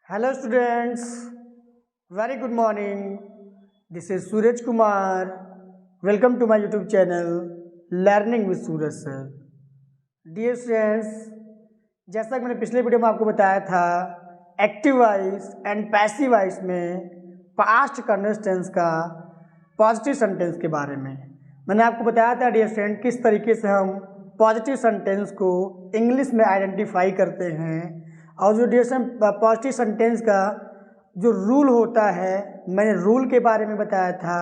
Hello students, very good morning. This is Suraj Kumar. Welcome to my YouTube channel Learning with Suraj Sir. Dear students, जैसा कि मैंने पिछले video में आपको बताया था active voice and passive voice में पास्ट कंटिन्यूअस टेंस का पॉजिटिव सेंटेंस के बारे में मैंने आपको बताया था डियर स्टूडेंट किस तरीके से हम पॉजिटिव सेंटेंस को इंग्लिश में आइडेंटिफाई करते हैं और जो डियर स्टूडेंट पॉजिटिव सेंटेंस का जो रूल होता है मैंने रूल के बारे में बताया था।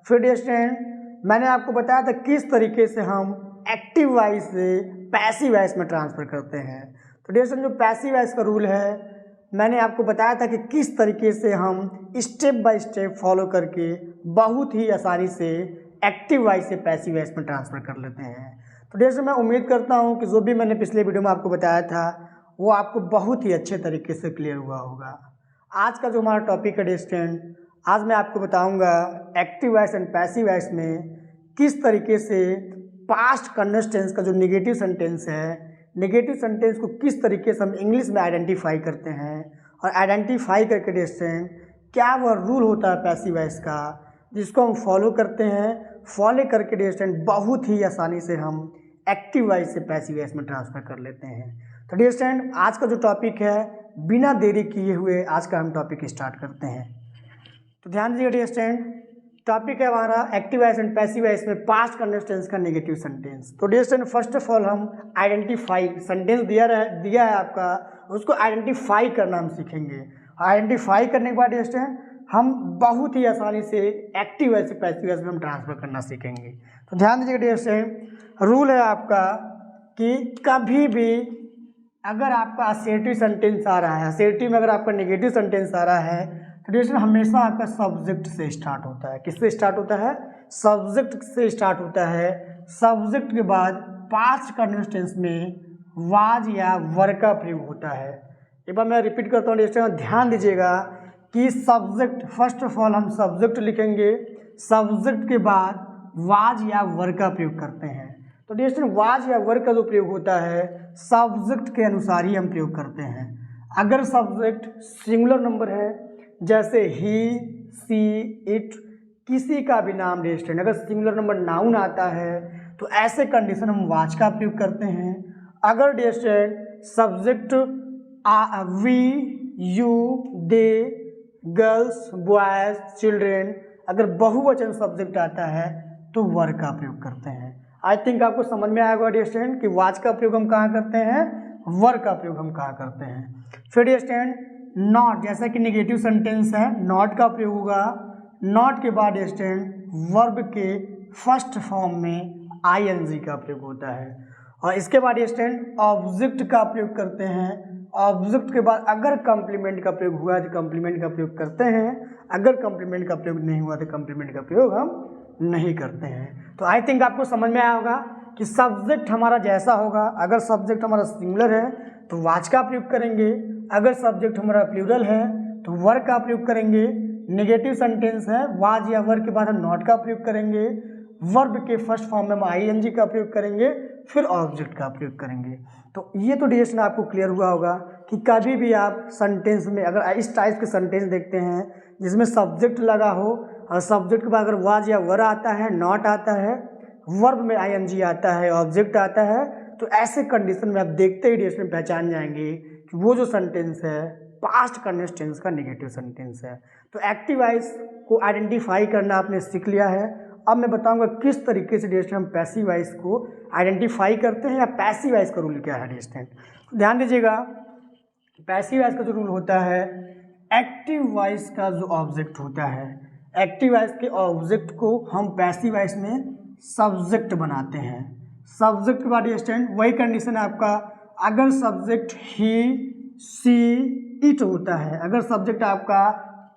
फिर डियर स्टूडेंट मैंने आपको बताया था किस तरीके से हम एक्टिव वॉइस से पैसिव वॉइस में ट्रांसफ़र करते हैं। तो डियर स्टूडेंट जो पैसिव वॉइस का रूल है मैंने आपको बताया था कि किस तरीके से हम स्टेप बाय स्टेप फॉलो करके बहुत ही आसानी से एक्टिव वॉइस से पैसिव वॉइस में ट्रांसफ़र कर लेते हैं। तो डियर स्टूडेंट मैं उम्मीद करता हूँ कि जो भी मैंने पिछले वीडियो में आपको बताया था वो आपको बहुत ही अच्छे तरीके से क्लियर हुआ होगा। आज का जो हमारा टॉपिक है डियर स्टूडेंट, आज मैं आपको बताऊंगा active voice and passive voice में किस तरीके से पास्ट कंटिन्यूअस टेंस का जो नेगेटिव सेंटेंस है, नेगेटिव सेंटेंस को किस तरीके से हम इंग्लिश में आइडेंटिफाई करते हैं और आइडेंटिफाई करके डियर स्टूडेंट क्या वह रूल होता है पैसिव वॉइस का जिसको हम फॉलो करते हैं, फॉलो करके डियर स्टूडेंट बहुत ही आसानी से हम एक्टिव वॉइस से पैसिव वॉइस में ट्रांसफ़र कर लेते हैं। तो डियर स्टूडेंट आज का जो टॉपिक है बिना देरी किए हुए आज का हम टॉपिक स्टार्ट करते हैं। तो ध्यान दीजिए डियर स्टूडेंट, टॉपिक है हमारा active voice and passive voice में पास्ट कंटिन्यूअस टेंस का नेगेटिव सेंटेंस। तो dear student first of all हम आइडेंटिफाई सेंटेंस दिया है आपका, उसको आइडेंटिफाई करना हम सीखेंगे। आइडेंटिफाई करने के बाद डियर स्टूडेंट हम बहुत ही आसानी से एक्टिव वॉइस से पैसिव वॉइस में हम ट्रांसफ़र करना सीखेंगे। तो ध्यान दीजिए डियर स्टूडेंट, रूल है आपका कि कभी भी अगर आपका असर्टिव सेंटेंस आ रहा है, असर्टिव में अगर आपका नेगेटिव सेंटेंस आ रहा है तो डियर स्टूडेंट हमेशा आपका सब्जेक्ट से स्टार्ट होता है। किससे स्टार्ट होता है? सब्जेक्ट से स्टार्ट होता है। सब्जेक्ट के बाद पास्ट कंटिन्यूअस टेंस में वाज या वर का प्रयोग होता है। एक बार मैं रिपीट करता हूँ डियर स्टूडेंट, ध्यान दीजिएगा कि सब्जेक्ट फर्स्ट ऑफ ऑल हम सब्जेक्ट लिखेंगे, सब्जेक्ट के बाद वाज या वर का प्रयोग करते हैं। तो डियर स्टूडेंट वाज या वर का जो प्रयोग होता है सब्जेक्ट के अनुसार ही हम प्रयोग करते हैं। अगर सब्जेक्ट सिंगुलर नंबर है जैसे ही, सी, इट, किसी का भी नाम डियर स्टूडेंट अगर सिंगुलर नंबर नाउन आता है तो ऐसे कंडीशन हम वाज का प्रयोग करते हैं। अगर dear student subject we, you, they, girls, boys, children अगर बहुवचन सब्जेक्ट आता है तो वर का प्रयोग करते हैं। आई थिंक आपको समझ में आएगा डियर स्टूडेंट कि वाज का प्रयोग हम कहाँ करते हैं, वर का प्रयोग हम कहाँ करते हैं। फिर डियर स्टूडेंट नॉट, जैसा कि नेगेटिव सेंटेंस है नॉट का प्रयोग होगा। नॉट के बाद डियर स्टूडेंट वर्ब के फर्स्ट फॉर्म में आईएनजी का प्रयोग होता है। और इसके बाद डियर स्टूडेंट ऑब्जेक्ट का प्रयोग करते हैं। ऑब्जेक्ट के बाद अगर कॉम्प्लीमेंट का प्रयोग हुआ तो कॉम्प्लीमेंट का प्रयोग करते हैं, अगर कॉम्प्लीमेंट का प्रयोग नहीं हुआ तो कॉम्प्लीमेंट का प्रयोग हम नहीं करते हैं। तो आई थिंक आपको समझ में आया होगा कि सब्जेक्ट हमारा जैसा होगा, अगर सब्जेक्ट हमारा सिंगुलर है तो वाज का प्रयोग करेंगे, अगर सब्जेक्ट हमारा प्लूरल है तो वर का प्रयोग करेंगे। नेगेटिव सेंटेंस है वाज या वर के बाद हम नॉट का प्रयोग करेंगे, वर्ब के फर्स्ट फॉर्म में हम आईएनजी का प्रयोग करेंगे, फिर ऑब्जेक्ट का प्रयोग करेंगे। तो ये तो डियर स्टूडेंट आपको क्लियर हुआ होगा कि कभी भी आप सेंटेंस में अगर इस टाइप के सेंटेंस देखते हैं जिसमें सब्जेक्ट लगा हो और सब्जेक्ट के बाद अगर वाज या वर आता है, नॉट आता है, वर्ब में आईएनजी आता है, ऑब्जेक्ट आता है, तो ऐसे कंडीशन में आप देखते ही डियर स्टूडेंट पहचान जाएंगे कि वो जो सेंटेंस है पास्ट कंटिन्यूअस टेंस का नेगेटिव सेंटेंस है। तो एक्टिव वॉइस को आइडेंटिफाई करना आपने सीख लिया है। अब मैं बताऊंगा किस तरीके से डियर स्टूडेंट हम पैसिव वॉइस को आइडेंटिफाई करते हैं या पैसिव वॉइस का रूल क्या है डियर स्टूडेंट। ध्यान दीजिएगा, पैसिव वॉइस का जो रूल होता है एक्टिव वॉइस का जो ऑब्जेक्ट होता है, एक्टिव वॉइस के ऑब्जेक्ट को हम पैसिव वॉइस में सब्जेक्ट बनाते हैं। सब्जेक्ट के बाद डियर स्टूडेंट वही कंडीशन है आपका, अगर सब्जेक्ट ही, सी, इट होता है, अगर सब्जेक्ट आपका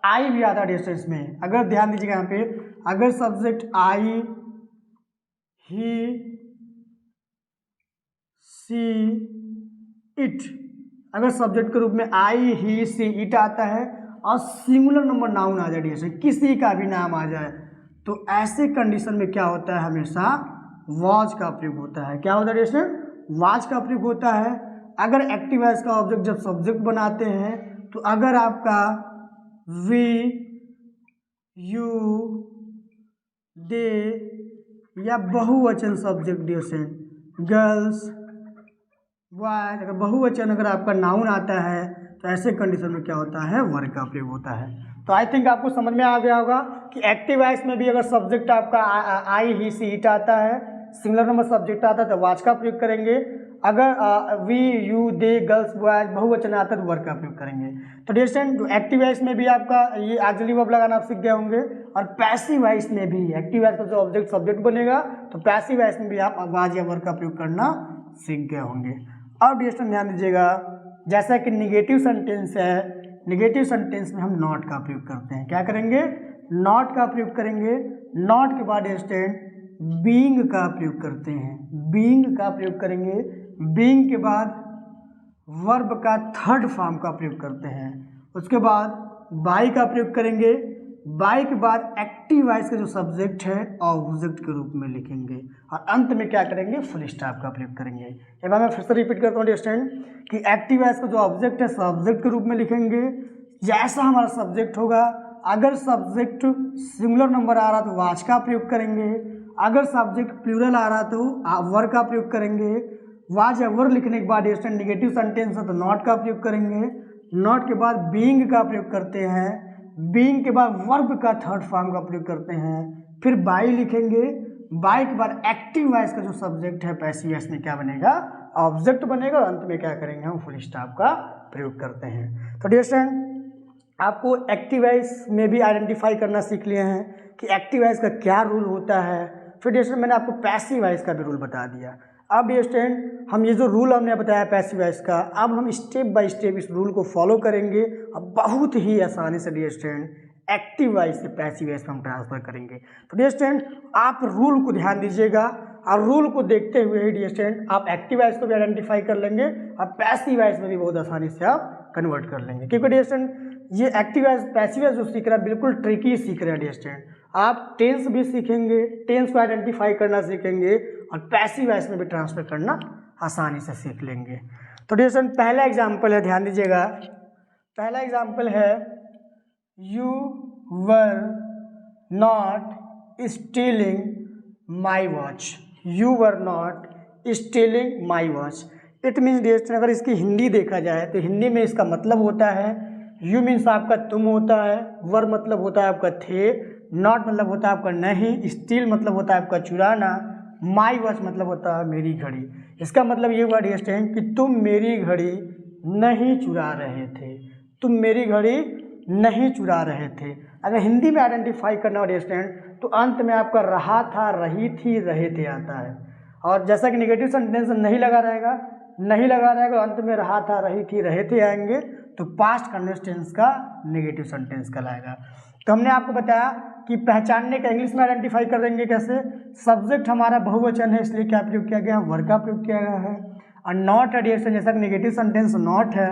आई भी आता है डियर स्टूडेंट में, अगर ध्यान दीजिएगा यहाँ पे अगर subject I, he, she, it अगर सब्जेक्ट के रूप में आई, ही, सी, इट आता है और सिंगुलर नंबर नाउन आ जाए डियर स्टूडेंट, किसी का भी नाम आ जाए, तो ऐसे कंडीशन में क्या होता है हमेशा वाज का प्रयोग होता है। क्या होता है डियर स्टूडेंट? वाज का प्रयोग होता है। अगर एक्टिव वॉइस का ऑब्जेक्ट जब सब्जेक्ट बनाते हैं तो अगर आपका वी यू दे या बहुवचन सब्जेक्ट ड्यूरेशन गर्ल्स बॉयज, अगर बहुवचन अगर आपका नाउन आता है तो ऐसे कंडीशन में क्या होता है, वर्ग का प्रयोग होता है। तो आई थिंक आपको समझ में आ गया होगा कि एक्टिव वॉइस में भी अगर सब्जेक्ट आपका आई ही सी इट आता है, सिंगुलर नंबर सब्जेक्ट आता है तो वाच का प्रयोग करेंगे। अगर we you they girls boys बहुवचन आता है तो वर्ग का प्रयोग करेंगे। तो डियर स्टूडेंट, जो एक्टिव वॉइस में भी आपका ये ऑक्सिलरी वर्ब लगाना आप सीख गए होंगे, और पैसिव वॉइस में भी एक्टिव वॉइस का जो ऑब्जेक्ट सब्जेक्ट बनेगा तो पैसिव वॉइस में भी आप वाज या वर्ग का प्रयोग करना सीख गए होंगे। अब डियर स्टूडेंट ध्यान दीजिएगा, जैसा कि निगेटिव सेंटेंस है, निगेटिव सेंटेंस में हम नॉट का प्रयोग करते हैं। क्या करेंगे, नॉट का प्रयोग करेंगे। नॉट के बाद डियर स्टूडेंट बीइंग का प्रयोग करते हैं, बीइंग का प्रयोग करेंगे। बीइंग के बाद वर्ब का थर्ड फॉर्म का प्रयोग करते हैं। उसके बाद बाय का प्रयोग करेंगे। बाय के बाद एक्टिव वॉइस का जो सब्जेक्ट है ऑब्जेक्ट के रूप में लिखेंगे, और अंत में क्या करेंगे, फुल स्टॉप का प्रयोग करेंगे। एक बार मैं फिर से रिपीट करता हूँ डियर स्टूडेंट कि एक्टिव वॉइस का जो ऑब्जेक्ट है सब्जेक्ट के रूप में लिखेंगे। जैसा हमारा सब्जेक्ट होगा, अगर सब्जेक्ट सिंगुलर नंबर आ रहा तो वाच का प्रयोग करेंगे, अगर सब्जेक्ट प्लूरल आ रहा तो वर्ग का प्रयोग करेंगे। वाज या वर्ग लिखने के बाद डियर निगेटिव सेंटेंस है तो नॉट का प्रयोग करेंगे। नॉट के बाद बीइंग का प्रयोग करते हैं। बीइंग के बाद वर्ब का थर्ड फॉर्म का प्रयोग करते हैं। फिर बाय लिखेंगे। बाय के बाद एक्टिव वॉइस का जो सब्जेक्ट है पैसिव वॉइस में क्या बनेगा, ऑब्जेक्ट बनेगा, और अंत में क्या करेंगे, हम फुल स्टॉप का प्रयोग करते हैं। तो डियर स्टूडेंट, आपको एक्टिव वॉइस में भी आइडेंटिफाई करना सीख लिए हैं कि एक्टिव वॉइस का क्या रूल होता है। फिर डियर स्टूडेंट मैंने आपको पैसिव वॉइस का भी रूल बता दिया। अब डियर स्टूडेंट, हम ये जो रूल हमने बताया पैसिव वॉइस का, अब हम स्टेप बाय स्टेप इस रूल को फॉलो करेंगे और बहुत ही आसानी से डियर स्टूडेंट एक्टिव वॉइस से पैसिव वॉइस में हम ट्रांसफर करेंगे। तो डियर स्टूडेंट, आप रूल को ध्यान दीजिएगा, और रूल को देखते हुए ही डियर स्टूडेंट आप एक्टिव वॉइस को भी आइडेंटिफाई कर लेंगे और पैसिव वॉइस में भी बहुत आसानी से आप कन्वर्ट कर लेंगे। क्योंकि डियर स्टूडेंट ये एक्टिव वॉइस पैसिव वॉइस जो सीख रहा है बिल्कुल ट्रिकी सीख रहे हैं डियर स्टूडेंट। आप टेंस भी सीखेंगे, टेंस को आइडेंटिफाई करना सीखेंगे, और पैसिव वॉइस में भी ट्रांसफर करना आसानी से सीख लेंगे। तो डियर स्टूडेंट पहला एग्जाम्पल है, ध्यान दीजिएगा। पहला एग्जाम्पल है, you were not stealing my watch. You were not stealing my watch. It means dear student, अगर इसकी हिंदी देखा जाए तो हिंदी में इसका मतलब होता है, यू मीन्स आपका तुम होता है, वर मतलब होता है आपका थे, नॉट मतलब होता है आपका नहीं, स्टील मतलब होता है आपका चुराना, माई वॉच मतलब होता है मेरी घड़ी। इसका मतलब ये हुआ डियर स्टूडेंट कि तुम मेरी घड़ी नहीं चुरा रहे थे, तुम मेरी घड़ी नहीं चुरा रहे थे। अगर हिंदी में आइडेंटिफाई करना हो डियर स्टूडेंट तो अंत में आपका रहा था, रही थी, रहे थे आता है, और जैसा कि नेगेटिव सेंटेंस नहीं लगा रहेगा, नहीं लगा रहेगा, अंत में रहा था, रही थी, रहे थे आएंगे, तो पास्ट कंटिन्यूअस टेंस का नेगेटिव सेंटेंस कहलाएगा। तो हमने आपको बताया कि पहचानने का इंग्लिश में आइडेंटिफाई कर देंगे कैसे, सब्जेक्ट हमारा बहुवचन है इसलिए क्या प्रयोग किया गया, वर्ग का प्रयोग किया गया है, और नॉट है डियर स्टूडेंट, जैसा कि नेगेटिव सेंटेंस नॉट है,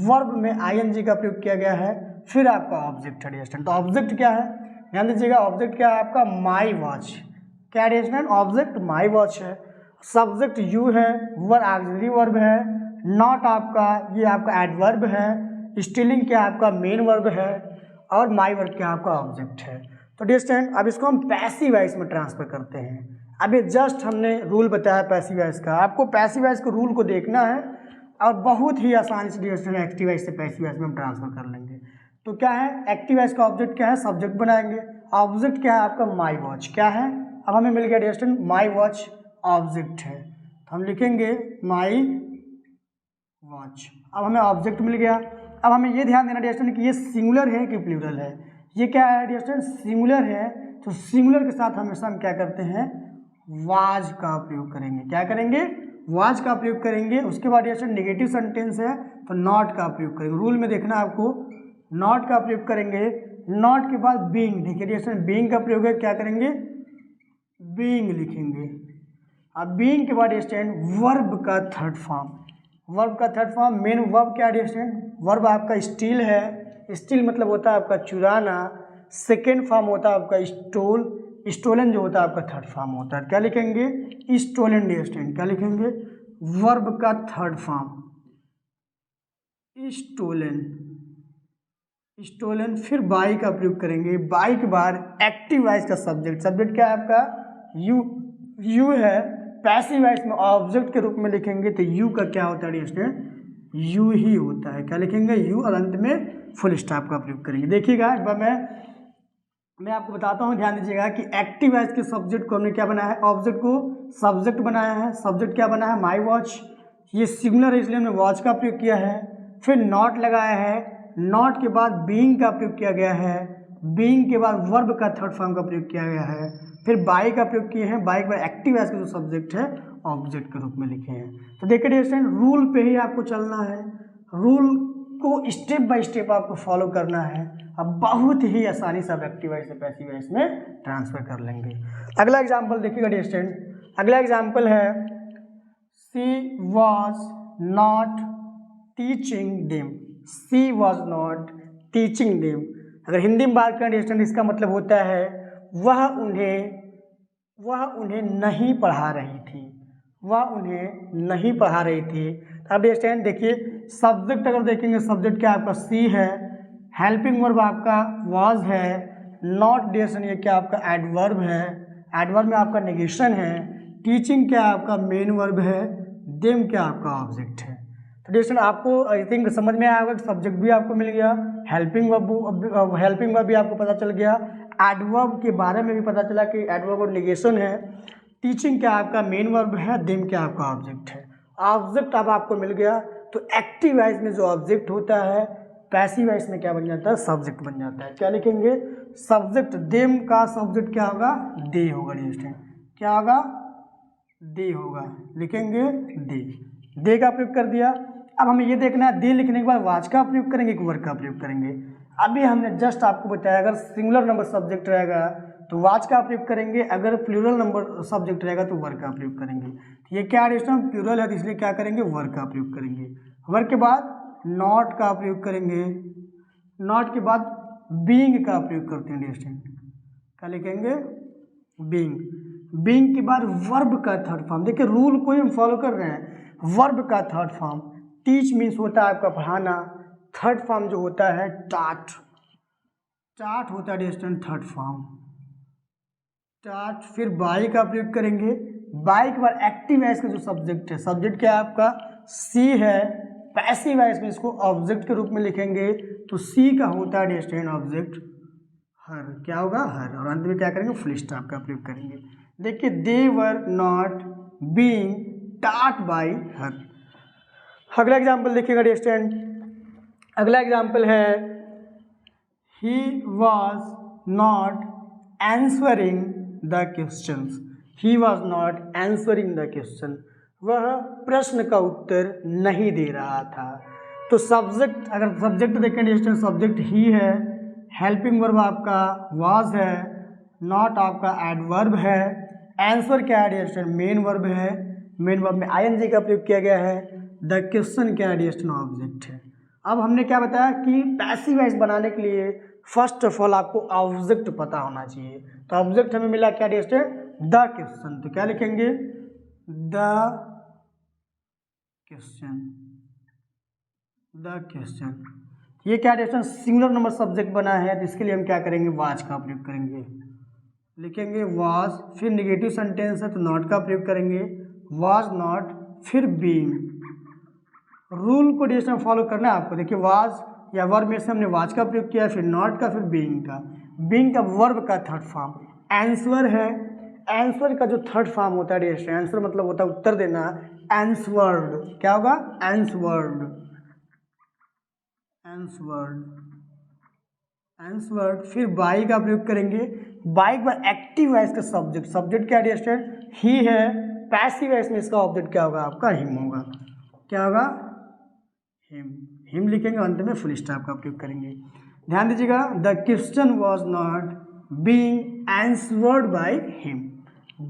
वर्ब में आईएनजी का प्रयोग किया गया है, फिर आपका ऑब्जेक्ट है डियर स्टूडेंट। तो ऑब्जेक्ट क्या है, ध्यान दीजिएगा, ऑब्जेक्ट क्या है आपका, माई वॉच। क्या dear student, object my watch है, सब्जेक्ट यू है, वर्ब ऑक्सिलरी वर्ब है, नॉट आपका ये आपका एडवर्ब है, स्टीलिंग क्या आपका मेन वर्ब है, और माई वर्ब क्या आपका ऑब्जेक्ट है। तो डियर स्टूडेंट अब इसको हम पैसिव वॉइस में ट्रांसफर करते हैं। अभी जस्ट हमने रूल बताया पैसिव वॉइस का, आपको पैसिव वॉइस के रूल को देखना है और बहुत ही आसानी से डियर स्टूडेंट एक्टिव वॉइस से पैसिव वॉइस में हम ट्रांसफर कर लेंगे। तो क्या है, एक्टिव वॉइस का ऑब्जेक्ट क्या है, सब्जेक्ट बनाएंगे, ऑब्जेक्ट क्या है आपका माई वॉच। क्या है, अब हमें मिल गया dear student my watch object है, तो हम लिखेंगे माई वॉच। अब हमें ऑब्जेक्ट मिल गया। अब हमें ये ध्यान देना डियर स्टूडेंट कि ये सिंगुलर है कि प्लूरल है। ये क्या है डियर स्टूडेंट, सिंगुलर है, तो सिंगुलर के साथ हमेशा हम क्या करते हैं, वाज का प्रयोग करेंगे। क्या करेंगे, वाज का प्रयोग करेंगे। उसके बाद डियर स्टूडेंट नेगेटिव सेंटेंस है तो नॉट का प्रयोग करेंगे। रूल में देखना आपको, नॉट का प्रयोग करेंगे। नॉट के बाद बीइंग, देखिए डियर स्टूडेंट बीइंग का प्रयोग है, क्या करेंगे, बीइंग लिखेंगे। अब बीइंग के बाद डियर स्टूडेंट वर्ब का थर्ड फॉर्म, वर्ब का थर्ड फॉर्म मेन वर्ब क्या है डियर स्टूडेंट, वर्ब आपका स्टील है, स्टील मतलब होता है आपका चुराना, सेकेंड फॉर्म होता है आपका स्टोल, स्टोलन जो होता है आपका थर्ड फॉर्म होता है। क्या लिखेंगे, स्टोलन डियर स्टूडेंट, क्या लिखेंगे, वर्ब का थर्ड फॉर्म स्टोलन, स्टोलन, फिर बाई का प्रयोग करेंगे। बाई के बाद एक्टिव वॉइस का सब्जेक्ट, सब्जेक्ट क्या है आपका यू है। पैसिव वॉइस में ऑब्जेक्ट के रूप में लिखेंगे तो यू का क्या होता है स्टूडेंट, यू ही होता है। क्या लिखेंगे, यू, और अंत में फुल स्टॉप का प्रयोग करेंगे। देखिएगा एक बार मैं आपको बताता हूँ, ध्यान दीजिएगा कि एक्टिव वॉइस के सब्जेक्ट को हमने क्या बनाया है, ऑब्जेक्ट को सब्जेक्ट बनाया है। सब्जेक्ट क्या बना है, माई वॉच, ये सिंगुलर है इसलिए हमने वॉच का प्रयोग किया है। फिर नॉट लगाया है, नॉट के बाद बीइंग का प्रयोग किया गया है, बीइंग के बाद वर्ब का थर्ड फॉर्म का प्रयोग किया गया है। फिर बाई का प्रयोग किए हैं, बाई के बाद एक्टिव वॉइस का जो सब्जेक्ट है ऑब्जेक्ट के रूप में लिखे हैं। तो देखिए स्टूडेंट, रूल पे ही आपको चलना है, रूल को स्टेप बाय स्टेप आपको फॉलो करना है। अब बहुत ही आसानी से आप एक्टिव वॉइस से पैसिव वॉइस में ट्रांसफर कर लेंगे। अगला एग्जांपल देखिएगा स्टूडेंट, अगला एग्जांपल है she was not teaching them, she was not teaching them. अगर हिंदी में बात करें स्टूडेंट, इसका मतलब होता है वह उन्हें नहीं पढ़ा रही थी, वह उन्हें नहीं पढ़ा रही थी। अब स्टूडेंट देखिए, सब्जेक्ट अगर देखेंगे, सब्जेक्ट क्या आपका सी है, हेल्पिंग वर्ब आपका वॉज है, नॉट डिरेक्शन ये क्या आपका एडवर्ब है, एडवर्ब में आपका नेगेशन है, टीचिंग क्या आपका मेन वर्ब है, देम क्या आपका ऑब्जेक्ट है। तो डिरेक्शन आपको आई थिंक समझ में आएगा कि सब्जेक्ट भी आपको मिल गया, हेल्पिंग वर्ब भी आपको पता चल गया, एडवर्ब के बारे में भी पता चला कि एडवर्ब और नेगेशन है, टीचिंग क्या आपका मेन वर्ब है, देम क्या आपका ऑब्जेक्ट है। ऑब्जेक्ट अब आपको मिल गया। तो एक्टिव वॉइस में जो ऑब्जेक्ट होता है पैसिव वॉइस में क्या बन जाता है, सब्जेक्ट बन जाता है। क्या लिखेंगे, सब्जेक्ट, देम का सब्जेक्ट क्या होगा, दे होगा। क्या होगा, दे होगा, लिखेंगे दे का प्रयोग कर दिया। अब हमें ये देखना है, दे लिखने के बाद वाच का प्रयोग करेंगे कि वर्ग का प्रयोग करेंगे। अभी हमने जस्ट आपको बताया, अगर सिंगुलर नंबर सब्जेक्ट रहेगा तो वाच का प्रयोग करेंगे, अगर प्लूरल नंबर सब्जेक्ट रहेगा तो वर्ग का प्रयोग करेंगे। ये क्या है, प्लूरल है तो इसलिए क्या करेंगे, वर्ग का प्रयोग करेंगे। वर्ग के बाद नॉट का प्रयोग करेंगे, नॉट के बाद बीइंग का प्रयोग करते हैं स्टूडेंट। क्या लिखेंगे, बीइंग, बीइंग के बाद वर्ब का थर्ड फॉर्म। देखिए रूल को ही हम फॉलो कर रहे हैं, वर्ब का थर्ड फॉर्म। टीच मीन्स होता है आपका पढ़ाना, थर्ड फॉर्म जो होता है टाट, टाट होता है स्टूडेंट थर्ड फॉर्म, टाट। फिर बाई का प्रयोग करेंगे, बाई के बाद एक्टिव वॉइस का जो सब्जेक्ट है, सब्जेक्ट क्या है आपका सी है, पैसिव वॉइस में इसको ऑब्जेक्ट के रूप में लिखेंगे तो सी का होता है स्टूडेंट ऑब्जेक्ट हर, क्या होगा, हर। और अंत में क्या करेंगे, फुल स्टॉप का प्रयोग करेंगे। देखिए, दे वर नॉट बीइंग टाट बाय हर। अगला एग्जाम्पल देखिएगा स्टूडेंट, अगला एग्जाम्पल है he was not answering the questions, he was not answering the question, वह प्रश्न का उत्तर नहीं दे रहा था। तो सब्जेक्ट, अगर सब्जेक्ट देखें स्टूडेंट, सब्जेक्ट ही है, हेल्पिंग वर्ब आपका वाज है, नॉट आपका एडवर्ब है, आंसर क्या है स्टूडेंट, मेन वर्ब है, मेन वर्ब में आईएनजी का प्रयोग किया गया है, द क्वेश्चन क्या है स्टूडेंट, ऑब्जेक्ट है। अब हमने क्या बताया कि पैसिव वॉइस बनाने के लिए फर्स्ट ऑफ ऑल आपको ऑब्जेक्ट पता होना चाहिए। तो ऑब्जेक्ट हमें मिला क्या स्टूडेंट, द क्वेश्चन। तो क्या लिखेंगे, द क्वेश्चन, द क्वेश्चन। ये क्या स्टूडेंट, सिंगुलर नंबर सब्जेक्ट बना है तो इसके लिए हम क्या करेंगे, वाज का प्रयोग करेंगे, लिखेंगे वाज। फिर निगेटिव सेंटेंस है तो नॉट का प्रयोग करेंगे, वाज नॉट, फिर बीइंग। रूल को डिरेक्शन फॉलो करना है आपको। देखिए, वाज या वर्ब में से हमने वाज का प्रयोग किया, फिर नॉट का, फिर बीइंग का। बीइंग का वर्ब का थर्ड फॉर्म, आंसर है, आंसर का जो थर्ड फॉर्म होता है आंसर मतलब होता है उत्तर देना, आंसवर्ड। क्या होगा, आंसवर्ड, आंसवर्ड, आंसवर्ड। फिर बाई का प्रयोग करेंगे, बाई पर एक्टिव वॉइस का सब्जेक्ट, सब्जेक्ट क्या है स्टूडेंट, ही है, पैसिव वॉइस में इसका ऑब्जेक्ट क्या होगा आपका, हिम होगा। क्या होगा, हिम, हिम लिखेंगे, अंत में फुल स्टॉप का प्रयोग करेंगे। ध्यान दीजिएगा, the question was not being answered by him.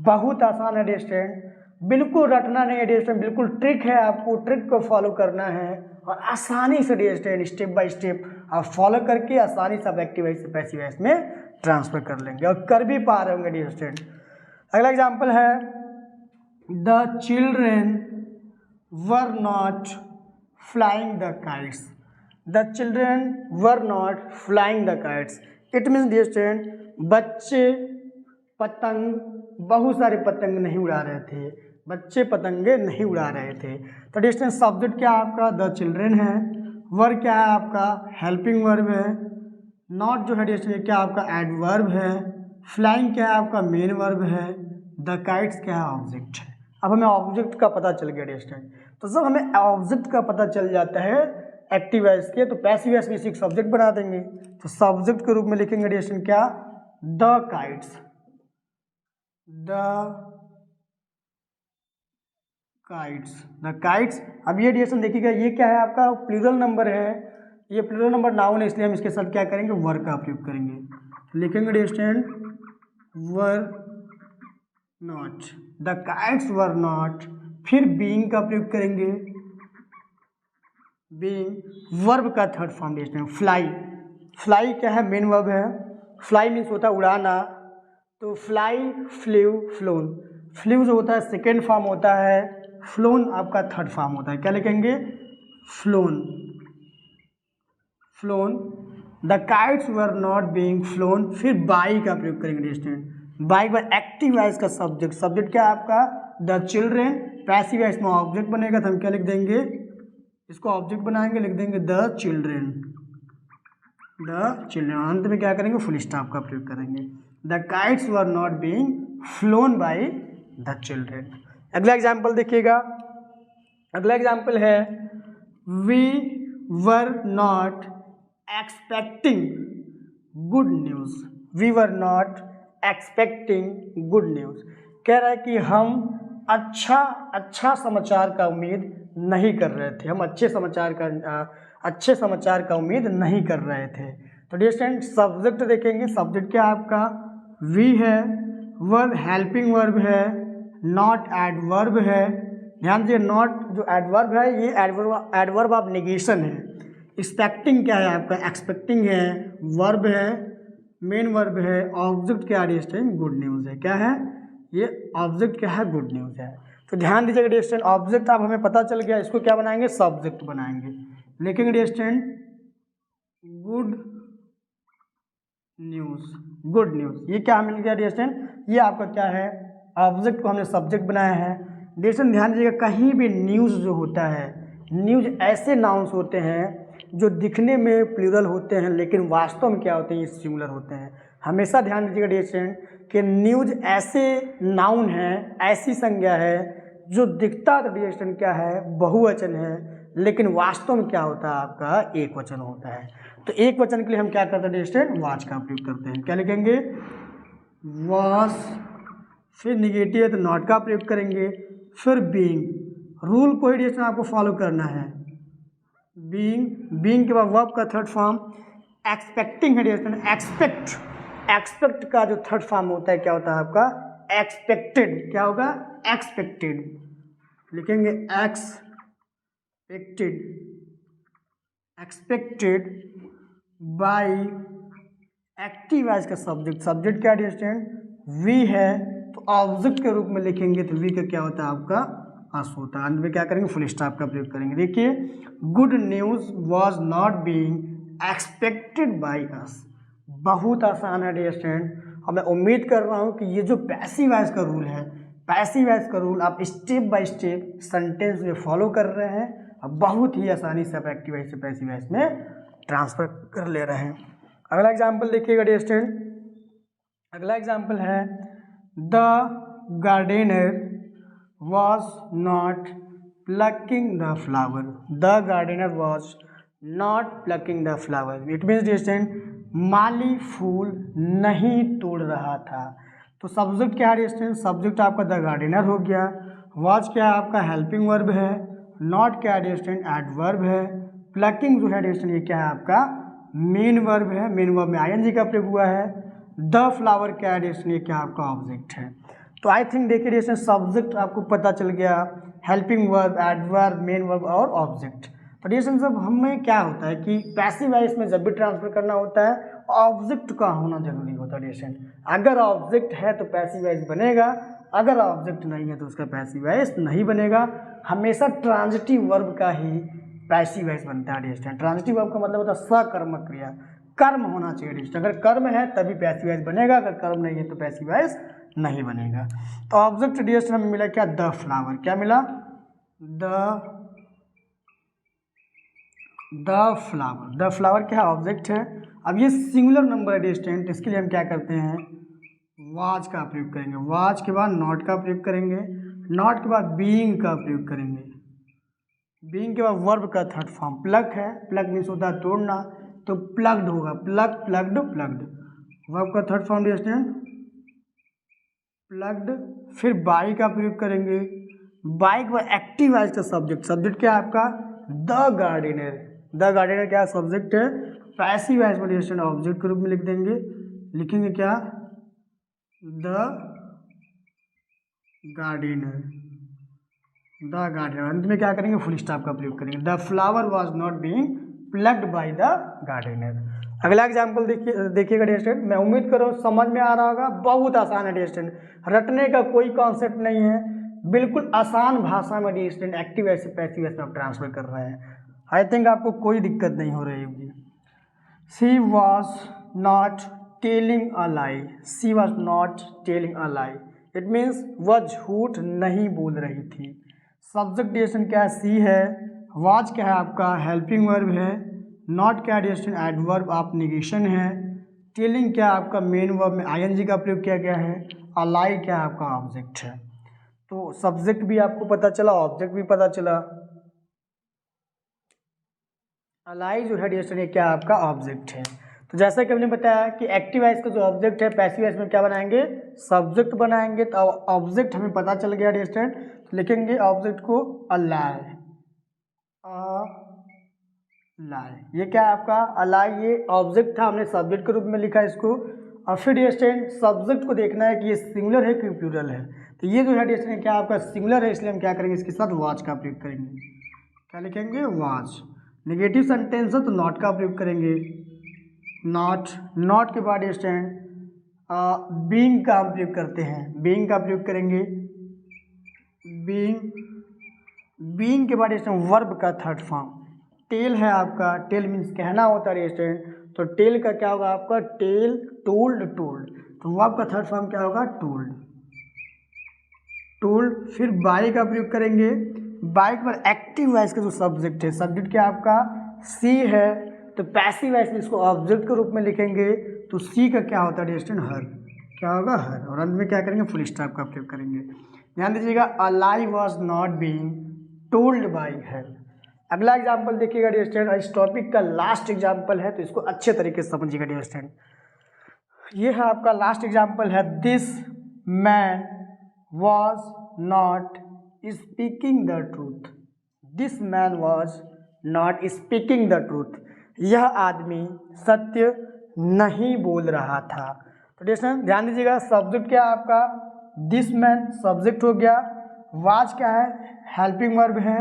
बहुत आसान है स्टूडेंट, बिल्कुल रटना नहीं है स्टूडेंट, बिल्कुल ट्रिक है, आपको ट्रिक को फॉलो करना है और आसानी से स्टूडेंट स्टेप बाय स्टेप आप फॉलो करके आसानी से आप एक्टिव वॉइस से पैसिव वॉइस में ट्रांसफर कर लेंगे और कर भी पा रहे होंगे स्टूडेंट। अगला एग्जाम्पल है, the children were not flying the kites, the children were not flying the kites. It means dear student, बच्चे पतंग, बहुत सारे पतंग नहीं उड़ा रहे थे, बच्चे पतंगे नहीं उड़ा रहे थे। तो डियर स्टूडेंट सब्जेक्ट क्या है आपका द चिल्ड्रेन है, वर्ब क्या है आपका हेल्पिंग वर्ब है, नॉट जो है डियर स्टूडेंट क्या आपका एडवर्ब है, फ्लाइंग क्या है आपका मेन वर्ब है, द काइट्स क्या है ऑब्जेक्ट है। अब हमें ऑब्जेक्ट का पता चल गया डियर स्टूडेंट। तो जब हमें ऑब्जेक्ट का पता चल जाता है एक्टिव वॉइस के, तो पैसिव वॉइस में इसी सब्जेक्ट बना देंगे। तो सब्जेक्ट के रूप में लिखेंगे डियर स्टूडेंट क्या the kites, the kites, the kites. अब ये डियर स्टूडेंट देखिएगा ये क्या है आपका प्लूरल नंबर है, ये प्लूरल नंबर नाउन है, इसलिए हम इसके साथ क्या करेंगे वर का प्रयोग करेंगे। लिखेंगे dear student were not, the kites were not, फिर बीइंग का प्रयोग करेंगे, बीइंग वर्ब का third form dear student fly. Fly क्या है मेन वर्ब है, फ्लाई मीन्स होता है उड़ाना, तो फ्लाई फ्ल्यू फ्लोन, फ्ल्यू जो होता है सेकेंड फॉर्म होता है, फ्लोन आपका थर्ड फॉर्म होता है। क्या लिखेंगे flown, flown, the kites were not being flown, फिर बाई का प्रयोग करेंगे dear student. By by active voice का सब्जेक्ट, सब्जेक्ट क्या है आपका द चिल्ड्रेन, पैसिव वॉइस में ऑब्जेक्ट बनेगा, तो हम क्या लिख देंगे इसको ऑब्जेक्ट बनाएंगे, लिख देंगे द चिल्ड्रेन, द चिल्ड्रेन, अंत में क्या करेंगे फुल स्टॉप का प्रयोग करेंगे। The kites were not being flown by the children. अगला एग्जाम्पल देखिएगा, अगला एग्जाम्पल है we were not expecting good news, we were not expecting good news. कह रहा है कि हम अच्छा समाचार का उम्मीद नहीं कर रहे थे, हम अच्छे समाचार का उम्मीद नहीं कर रहे थे। तो डियर स्टूडेंट सब्जेक्ट देखेंगे, सब्जेक्ट क्या आपका वी है, वर्ब हेल्पिंग वर्ब है, नॉट एडवर्ब है। ध्यान दीजिए नॉट जो एडवर्ब है ये एडवर्ब ऑफ नेगेशन है। एक्सपेक्टिंग क्या है आपका एक्सपेक्टिंग है, वर्ब है, मेन वर्ब है, ऑब्जेक्ट क्या डियर स्टूडेंट गुड न्यूज़ है। क्या है ये ऑब्जेक्ट क्या है गुड न्यूज़ है। तो ध्यान दीजिएगा डियर स्टूडेंट ऑब्जेक्ट अब हमें पता चल गया, इसको क्या बनाएंगे सब्जेक्ट बनाएंगे, लिखेंगे dear student good news, good news. ये क्या मिल गया डियर स्टूडेंट, ये आपका क्या है ऑब्जेक्ट को हमने सब्जेक्ट बनाया है। डियर स्टूडेंट ध्यान दीजिएगा कहीं भी न्यूज़ जो होता है, न्यूज़ ऐसे नाउन्स होते हैं जो दिखने में प्लूरल होते हैं लेकिन वास्तव में क्या होते हैं ये सिंगुलर होते हैं। हमेशा ध्यान दीजिएगा डियर स्टूडेंट कि न्यूज़ ऐसे नाउन है, ऐसी संज्ञा है जो दिखता तो डियर स्टूडेंट क्या है बहुवचन है, लेकिन वास्तव में क्या होता है आपका एक वचन होता है। तो एक वचन के लिए हम क्या करते हैं डियर स्टूडेंट वाच का प्रयोग करते हैं। क्या लिखेंगे वॉच, फिर निगेटिव है तो नॉट का प्रयोग करेंगे, फिर बीइंग, रूल को ही डियर स्टूडेंट आपको फॉलो करना है, बीइंग के बाद वर्ब का थर्ड फॉर्म, एक्सपेक्टिंग है डियर स्टूडेंट एक्सपेक्ट का जो थर्ड फॉर्म होता है क्या होता है आपका एक्सपेक्टेड, क्या होगा एक्सपेक्टेड, लिखेंगे एक्सपेक्टेड बाय एक्टिव वॉइस का सब्जेक्ट क्या डियर स्टूडेंट वी है, तो ऑब्जेक्ट के रूप में लिखेंगे तो वी का क्या होता है आपका अस होता है। अंत में क्या करेंगे फुल स्टॉप का प्रयोग करेंगे। देखिए good news was not being expected by us, बहुत आसान है डियर स्टूडेंट। और मैं उम्मीद कर रहा हूँ कि ये जो पैसिव वॉइस का रूल है, पैसिव वॉइस का रूल आप स्टेप बाय स्टेप सेंटेंस में फॉलो कर रहे हैं और बहुत ही आसानी से आप एक्टिव वॉइस से पैसिव वॉइस में ट्रांसफर कर ले रहे हैं। अगला एग्जाम्पल देखिएगा डियर स्टूडेंट, अगला एग्जाम्पल है the gardener was not plucking the flower, the gardener was not plucking the flower, it means dear student माली फूल नहीं तोड़ रहा था। तो सब्जेक्ट क्या है डियर स्टूडेंट, सब्जेक्ट आपका द गार्डनर हो गया, वॉज क्या है आपका हेल्पिंग वर्ब है, नॉट क्या है डियर स्टूडेंट एडवर्ब है, प्लकिंग जो है डियर स्टूडेंट ये क्या है आपका मेन वर्ब है, मेन वर्ब में आईएनजी का प्रयोग हुआ है, द फ्लावर क्या है डियर स्टूडेंट ये क्या आपका ऑब्जेक्ट है। तो आई थिंक देखिए डियर स्टूडेंट सब्जेक्ट आपको पता चल गया, helping verb, adverb, main verb और ऑब्जेक्ट। तो डियर स्टूडेंट सब हमें क्या होता है कि पैसिव वॉइस में जब भी ट्रांसफर करना होता है ऑब्जेक्ट का होना जरूरी होता है डियर स्टूडेंट। अगर ऑब्जेक्ट है तो पैसिव वॉइस बनेगा, अगर ऑब्जेक्ट नहीं है तो उसका पैसिव वॉइस नहीं बनेगा। हमेशा ट्रांजिटिव वर्ब का ही पैसिव वॉइस बनता है डियर स्टूडेंट। ट्रांजिटिव वर्ब का मतलब होता है सकर्मक क्रिया, कर्म होना चाहिए डियर स्टूडेंट। अगर कर्म है तभी पैसिव वॉइस बनेगा, अगर कर्म नहीं है तो पैसिव वॉइस नहीं बनेगा। तो ऑब्जेक्ट डियर स्टूडेंट हमें मिला क्या, द फ्लावर। क्या मिला, द फ्लावर। द फ्लावर क्या है, ऑब्जेक्ट है। अब ये सिंगुलर नंबर है डियर स्टूडेंट, इसके लिए हम क्या करते हैं, वाज का प्रयोग करेंगे। वाज के बाद नॉट का प्रयोग करेंगे, नॉट के बाद बीइंग का प्रयोग करेंगे, बीइंग के बाद वर्ब का थर्ड फॉर्म प्लग है। प्लग मीन्स होता है तोड़ना, तो प्लग्ड होगा, प्लग प्लग्ड प्लग्ड। वर्ब का third form dear student plugged. फिर बाई का प्रयोग करेंगे, बाई के बाद एक्टिव वॉइस का सब्जेक्ट। सब्जेक्ट क्या है आपका, द गार्डनर। द गार्डनर क्या सब्जेक्ट है, पैसिव वॉइस में डियर स्टूडेंट ऑब्जेक्ट के रूप में लिख देंगे। लिखेंगे क्या, द गार्डनर, द गार्डनर। अंत में क्या करेंगे, फुल स्टॉप का प्रयोग करेंगे। The flower was not being plugged by the gardener. अगला एग्जाम्पल देखिएगा डियर स्टूडेंट, मैं उम्मीद कर रहा हूँ समझ में आ रहा होगा। बहुत आसान है डियर स्टूडेंट, रटने का कोई कॉन्सेप्ट नहीं है, बिल्कुल आसान भाषा में डियर स्टूडेंट एक्टिव वॉइस से पैसिव वॉइस में आप ट्रांसफर कर रहे हैं। आई थिंक आपको कोई दिक्कत नहीं हो रही होगी। She was not telling a lie, she was not telling a lie, it means वह झूठ नहीं बोल रही थी। सब्जेक्ट डियर क्या है, सी है। वॉज क्या है आपका हेल्पिंग वर्ब है। नॉट क्या है डियर एडवर्ब आप निगेशन है। टेलिंग क्या है आपका मेन वर्ब में आईएनजी का प्रयोग किया गया है। अलाई क्या है आपका ऑब्जेक्ट है। तो सब्जेक्ट भी आपको पता चला, ऑब्जेक्ट भी पता चला। अलाई जो है डियर क्या आपका ऑब्जेक्ट है। तो जैसा कि हमने बताया कि एक्टिव वॉइस का जो ऑब्जेक्ट है पैसिव वॉइस में क्या बनाएंगे, सब्जेक्ट बनाएंगे। तो ऑब्जेक्ट हमें पता चल गया डियर स्टूडेंट, लिखेंगे ऑब्जेक्ट को अलाई। अलाई ये क्या है आपका, अलाई ये ऑब्जेक्ट था, हमने सब्जेक्ट के रूप में लिखा इसको। और फिर डियर स्टूडेंट सब्जेक्ट को देखना है कि ये सिंगुलर है कि प्लूरल है। तो ये जो है डियर स्टूडेंट क्या आपका सिंगुलर है, इसलिए हम क्या करेंगे, इसके साथ वॉच का प्रयोग करेंगे। क्या लिखेंगे, वॉच। नेगेटिव सेंटेंस है तो नॉट का प्रयोग करेंगे, नॉट। नॉट के बाद स्टैंड बीइंग का हम प्रयोग करते हैं, बीइंग का प्रयोग करेंगे, बीइंग। बीइंग के बाद स्टैंड वर्ब का थर्ड फॉर्म टेल है आपका। टेल मीन्स कहना होता है स्टैंड, तो टेल का क्या होगा आपका, टेल, टोल्ड, टोल्ड। तो वर्ब का थर्ड फॉर्म क्या होगा, टोल्ड, टोल्ड। फिर बाई का प्रयोग करेंगे। बाई पर एक्टिव वॉइस का जो सब्जेक्ट है, सब्जेक्ट क्या आपका सी है, तो पैसिव वॉइस में इसको ऑब्जेक्ट के रूप में लिखेंगे। तो सी का क्या होता है डियर हर, क्या होगा हर। और अंत में क्या करेंगे, फुल स्टॉप का प्रयोग करेंगे। ध्यान दीजिएगा, a lie was not being told by her. अगला एग्जाम्पल देखिएगा डियर स्टूडेंट, इस टॉपिक का लास्ट एग्जाम्पल है, तो इसको अच्छे तरीके से समझिएगा डियर स्टूडेंट। ये है आपका लास्ट एग्जाम्पल है, this man was not speaking the truth. This man was not speaking the truth, यह आदमी सत्य नहीं बोल रहा था। तो डियर ध्यान दीजिएगा, सब्जेक्ट क्या है आपका, दिस मैन सब्जेक्ट हो गया। वाज क्या है, हेल्पिंग वर्ब है।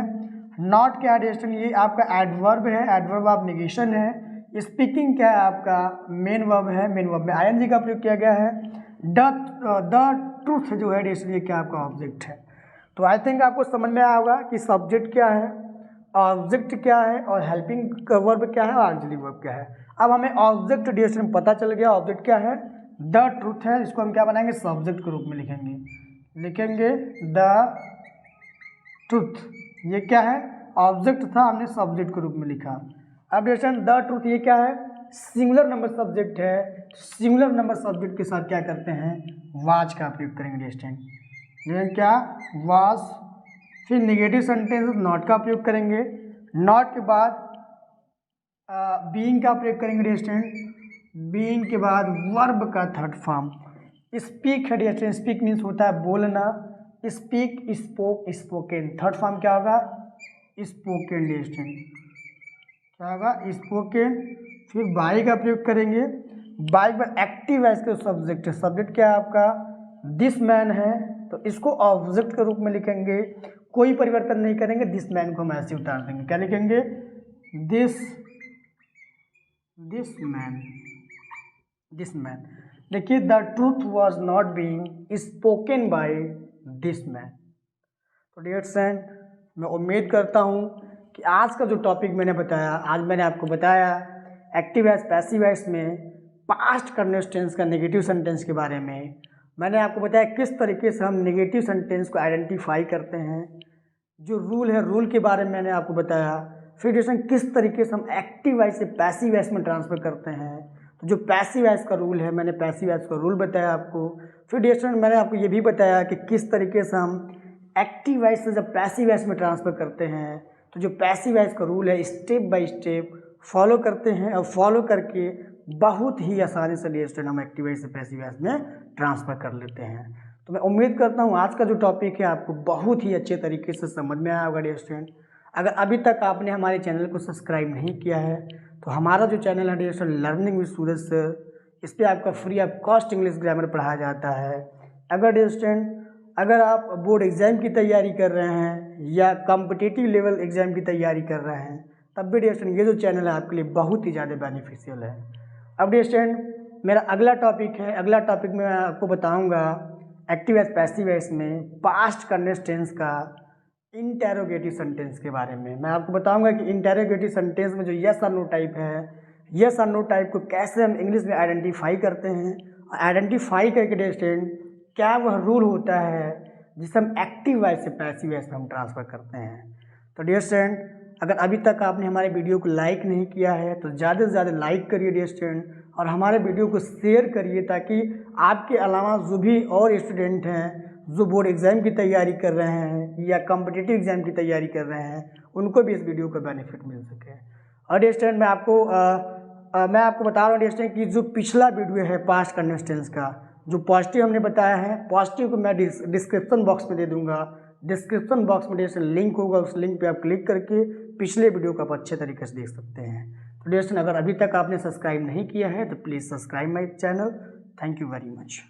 नॉट क्या है डियर, ये आपका एडवर्ब है, एडवर्ब ऑफ नेगेशन है। स्पीकिंग क्या है आपका मेन वर्ब है, मेन वर्ब में आईएनजी का प्रयोग किया गया है। द ट्रूथ जो है डियर, ये क्या आपका ऑब्जेक्ट है। तो आई थिंक आपको समझ में आया होगा कि सब्जेक्ट क्या है, ऑब्जेक्ट क्या है, और हेल्पिंग वर्ब क्या है, और ऑक्सिलरी वर्ब क्या है। अब हमें ऑब्जेक्ट डियर में पता चल गया, ऑब्जेक्ट क्या है, द ट्रूथ है। इसको हम क्या बनाएंगे, सब्जेक्ट के रूप में लिखेंगे, लिखेंगे द ट्रूथ। ये क्या है, ऑब्जेक्ट था, हमने सब्जेक्ट के रूप में लिखा। अब डियर द ट्रूथ ये क्या है, सिंगुलर नंबर सब्जेक्ट है। सिंगुलर नंबर सब्जेक्ट के साथ क्या करते हैं, वाज का प्रयोग करेंगे डियर, क्या वाज। फिर नेगेटिव सेंटेंस नॉट का प्रयोग करेंगे। नॉट के बाद बीइंग का प्रयोग करेंगे डियर, बीइंग के बाद वर्ब का थर्ड फॉर्म स्पीक है डियर। स्पीक मीन्स होता है बोलना, speak, spoke, spoken. Third form क्या होगा, स्पोकन डियर, क्या होगा, स्पोकन। फिर बाई का प्रयोग करेंगे। बाई पर एक्टिव है, इसका सब्जेक्ट है। सब्जेक्ट क्या है आपका, दिस मैन है, तो इसको ऑब्जेक्ट के रूप में लिखेंगे, कोई परिवर्तन नहीं करेंगे। दिस मैन को हम ऐसे उतार देंगे, क्या लिखेंगे, दिस मैन, दिस मैन। देखिए, the truth was not being spoken by this man. तो डियर फ्रेंड, मैं उम्मीद करता हूँ कि आज का जो टॉपिक मैंने बताया, आज मैंने आपको बताया एक्टिव वॉइस पैसिव वॉइस में पास्ट कंटिन्यूअस टेंस का नेगेटिव सेंटेंस के बारे में। मैंने आपको बताया किस तरीके से हम नेगेटिव सेंटेंस को आइडेंटिफाई करते हैं, जो रूल है रूल के बारे में मैंने आपको बताया। फिर डिस्टेंस किस तरीके से हम एक्टिव वॉइस से पैसिव वॉइस में ट्रांसफ़र करते हैं, तो जो पैसिव वॉइस का रूल है मैंने पैसिव वॉइस का रूल बताया आपको। फिर डिस्टेंस मैंने आपको ये भी बताया कि किस तरीके से हम एक्टिव वॉइस से जब पैसिव वॉइस में ट्रांसफ़र करते हैं तो जो पैसिव वॉइस का रूल है स्टेप बाय स्टेप फॉलो करते हैं और फॉलो करके बहुत ही आसानी से डिस्टेंस हम एक्टिव वॉइस से पैसिव वॉइस में ट्रांसफ़र कर लेते हैं। तो मैं उम्मीद करता हूँ आज का जो टॉपिक है आपको बहुत ही अच्छे तरीके से समझ में आया होगा डिस्टेंस। अगर अभी तक आपने हमारे चैनल को सब्सक्राइब नहीं किया है तो हमारा जो चैनल है distance learning with Suraj sir, इस पर आपका free of cost English grammar पढ़ाया जाता है। अगर आप बोर्ड एग्ज़ाम की तैयारी कर रहे हैं या कॉम्पिटिटिव लेवल एग्ज़ाम की तैयारी कर रहे हैं तब भी डिस्टेंस ये जो चैनल है आपके लिए बहुत ही ज़्यादा बेनिफिशियल है। अब डिस्टेंस मेरा अगला टॉपिक है, अगला टॉपिक में मैं आपको बताऊंगा एक्टिव वॉइस पैसिव वॉइस में पास्ट कंटिन्यूअस टेंस का इंटेरोगेटिव सेंटेंस के बारे में। मैं आपको बताऊंगा कि इंटेरोगेटिव सेंटेंस में जो यस और नो टाइप है, यस और नो टाइप को कैसे हम इंग्लिश में आइडेंटिफाई करते हैं, आइडेंटिफाई करके डिस्टेंस क्या वह रूल होता है जिसे हम एक्टिव वॉइस से पैसिव वॉइस में हम ट्रांसफ़र करते हैं। तो डियर स्टूडेंट, अगर अभी तक आपने हमारे वीडियो को लाइक नहीं किया है तो ज़्यादा से ज़्यादा लाइक करिए डियर स्टूडेंट, और हमारे वीडियो को शेयर करिए ताकि आपके अलावा जो भी और स्टूडेंट हैं जो बोर्ड एग्ज़ाम की तैयारी कर रहे हैं या कॉम्पिटिटिव एग्ज़ाम की तैयारी कर रहे हैं उनको भी इस वीडियो का बेनिफिट मिल सके। और डियर स्टूडेंट मैं आपको बता रहा हूँ डियर स्टूडेंट कि जो पिछला वीडियो है पास्ट कंटिन्यूअस टेंस का जो पॉजिटिव हमने बताया है, पॉजिटिव को मैं डिस्क्रिप्शन बॉक्स में दे दूंगा। डिस्क्रिप्शन बॉक्स में जैसे लिंक होगा उस लिंक पे आप क्लिक करके पिछले वीडियो को आप अच्छे तरीके से देख सकते हैं। तो डियर स्टूडेंट, अगर अभी तक आपने सब्सक्राइब नहीं किया है तो please subscribe my channel. Thank you very much.